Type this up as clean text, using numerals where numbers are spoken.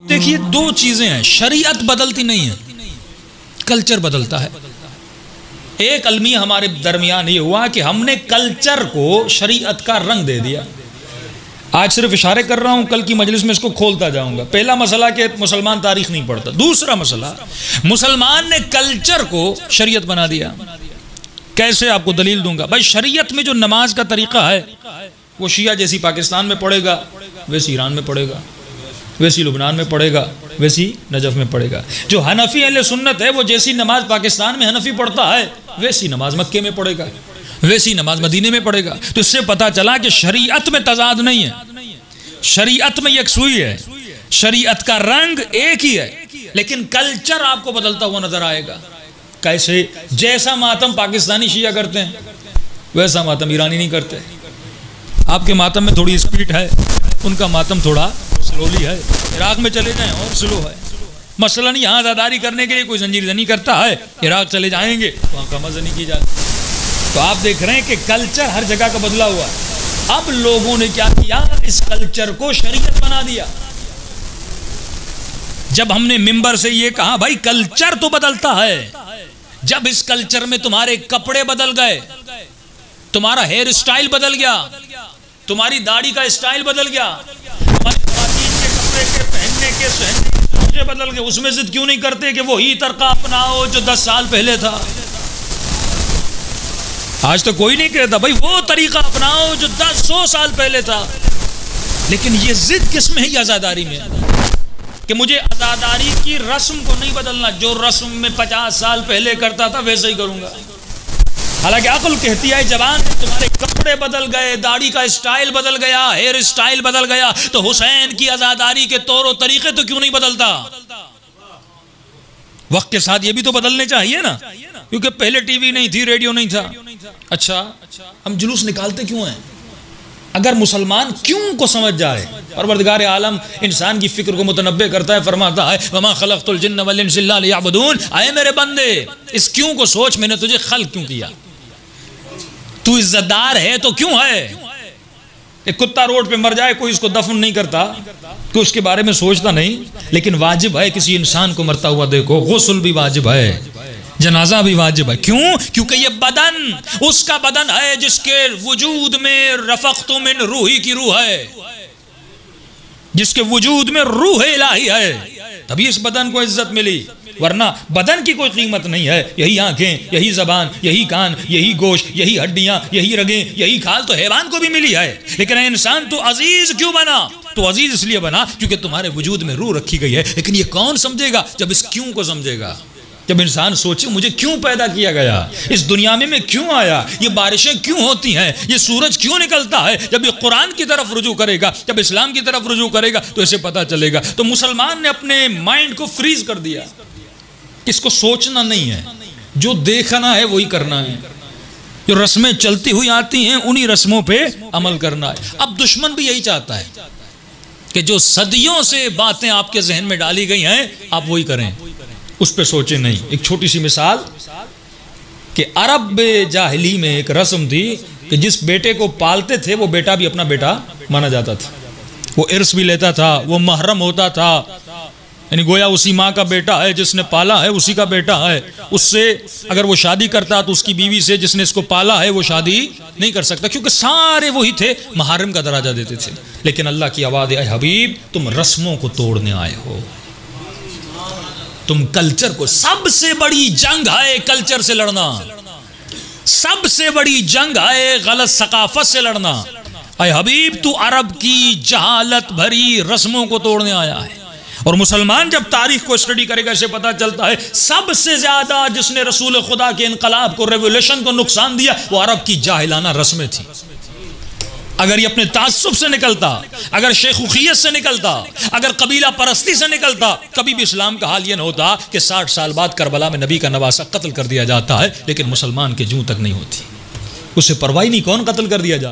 देखिए, दो चीजें हैं, शरीयत बदलती नहीं है, कल्चर बदलता है। एक अलमिया हमारे दरमियान ये हुआ कि हमने कल्चर को शरीयत का रंग दे दिया। आज सिर्फ इशारे कर रहा हूं, कल की मजलिस में इसको खोलता जाऊंगा। पहला मसला कि मुसलमान तारीख नहीं पढ़ता। दूसरा मसला, मुसलमान ने कल्चर को शरीयत बना दिया। कैसे? आपको दलील दूंगा। भाई, शरीयत में जो नमाज का तरीका है वो शिया जैसी पाकिस्तान में पढ़ेगा, वैसी ईरान में पढ़ेगा, वैसी लुबनान में पढ़ेगा, वैसी नजफ में पढ़ेगा। जो हनफी अहले सुन्नत है वो जैसी नमाज पाकिस्तान में हनफी पढ़ता है वैसी नमाज मक्के में पढ़ेगा, वैसी नमाज मदीने में पढ़ेगा। तो इससे पता चला कि शरीयत में तजाद नहीं है, शरीयत में यकसुई है, शरीयत का रंग एक ही है, लेकिन कल्चर आपको बदलता हुआ नजर आएगा। कैसे? जैसा मातम पाकिस्तानी शिया करते हैं वैसा मातम ईरानी नहीं करते। आपके मातम में थोड़ी स्पीड है, उनका मातम थोड़ा स्लोली है। इराक में चले जाएं और स्लो है। मसलन यहाँ आज़ादारी करने के लिए कोई जंजीर जनी करता है, इराक चले जाएंगे वहाँ का मजा नहीं की जाती। तो आप देख रहे हैं कि कल्चर हर जगह का बदला हुआ है। अब लोगों ने क्या किया? इस कल्चर को शरीयत बना दिया। जब हमने मिंबर से ये कहा भाई कल्चर तो बदलता है, जब इस कल्चर में तुम्हारे कपड़े बदल गए, तुम्हारा हेयर स्टाइल बदल गया, तुम्हारी दाढ़ी का स्टाइल बदल गया, तुम्हारी ख़वातीन के कपड़े के पहनने के सहने के बदल गए, उसमें जिद क्यों नहीं करते कि वही तरीका अपनाओ जो 10 साल पहले था? आज तो कोई नहीं कहता भाई वो तरीका अपनाओ जो 100 साल पहले था। लेकिन ये जिद किसमें है? आज़ादारी में, कि मुझे आज़ादारी की रस्म को नहीं बदलना, जो रस्म में 50 साल पहले करता था वैसे ही करूंगा। हालांकि अक्ल कहती है, जवान तुम्हारे कपड़े बदल गए, दाढ़ी का स्टाइल बदल गया, हेयर स्टाइल बदल गया, तो हुसैन की आज़ादारी के तौर और तरीके तो क्यों नहीं बदलता? वक्त के साथ ये भी तो बदलने चाहिए ना, क्योंकि पहले टीवी नहीं थी, रेडियो नहीं था। अच्छा, हम जुलूस निकालते क्यों हैं? अगर मुसलमान क्यों को समझ जाए, परवरदिगार आलम इंसान की फिक्र को मुतनब्बे करता है, फरमाता है वमा खलक़तुल जिन्न वल इंसा इल्ला लियअबुदून। आए मेरे बंदे, इस क्यों को सोच, मैंने तुझे खल्क़ क्यों किया? तू इज्जतदार है तो क्यों है? एक कुत्ता रोड पे मर जाए, कोई उसको दफन नहीं करता, कोई उसके बारे में सोचता नहीं, लेकिन वाजिब है किसी इंसान को मरता हुआ देखो, गुस्ल भी वाजिब है, जनाजा भी वाजिब है। क्यों? क्योंकि ये बदन उसका बदन है जिसके वजूद में रफ़क़तु मिन रूही की रूह है, जिसके वजूद में रूह इलाही है, तभी इस बदन को इज्जत मिली। वरना बदन की कोई कीमत नहीं है। यही आंखें, यही जबान, यही कान, यही गोश्त, यही हड्डियां, यही रगें, यही खाल तो हैवान को भी मिली है। लेकिन इंसान तो अजीज क्यों बना? तो अजीज इसलिए बना क्योंकि तुम्हारे वजूद में रूह रखी गई है। लेकिन ये कौन समझेगा? जब इस क्यों को समझेगा, जब इंसान सोचे मुझे क्यों पैदा किया गया, इस दुनिया में मैं क्यों आया, ये बारिशें क्यों होती हैं, ये सूरज क्यों निकलता है, जब ये कुरान की तरफ रुजू करेगा, जब इस्लाम की तरफ रुजू करेगा तो इसे पता चलेगा। तो मुसलमान ने अपने माइंड को फ्रीज कर दिया, इसको सोचना नहीं है, जो देखना है वही करना है, जो रस्में चलती हुई आती हैं उन्हीं रस्मों पे अमल करना है। अब दुश्मन भी यही चाहता है कि जो सदियों से बातें आपके जहन में डाली गई हैं आप वही करें, उस पर सोचे नहीं। एक छोटी सी मिसाल कि अरब जाहिली में एक रस्म थी कि जिस बेटे को पालते थे वो बेटा भी अपना बेटा माना जाता था, वो इर्स भी लेता था, वो महरम होता था, यानी गोया उसी माँ का बेटा है, जिसने पाला है उसी का बेटा है। उससे अगर वो शादी करता तो उसकी बीवी से जिसने इसको पाला है वो शादी नहीं कर सकता, क्योंकि सारे वही थे, महरम का दर्जा देते थे। लेकिन अल्लाह की आवाज़ है, हबीब तुम रस्मों को तोड़ने आए हो, तुम कल्चर को, सबसे बड़ी जंग है कल्चर से लड़ना, सबसे बड़ी जंग है गलत सकाफत से लड़ना। अय हबीब तू अरब की जहालत भरी रस्मों को तोड़ने आया है। और मुसलमान जब तारीख को स्टडी करेगा इसे पता चलता है सबसे ज्यादा जिसने रसूल खुदा के इनकलाब को, रेवोल्यूशन को नुकसान दिया वो अरब की जाहिलाना रस्में थी। अगर ये अपने तासुब से निकलता, अगर शेखुखियत से निकलता, अगर कबीला परस्ती से निकलता, कभी भी इस्लाम का हाल ये न होता कि 60 साल बाद करबला में नबी का नवासा कत्ल कर दिया जाता है, लेकिन मुसलमान के जूं तक नहीं होती, उसे परवाही नहीं कौन कत्ल कर दिया जा रहा।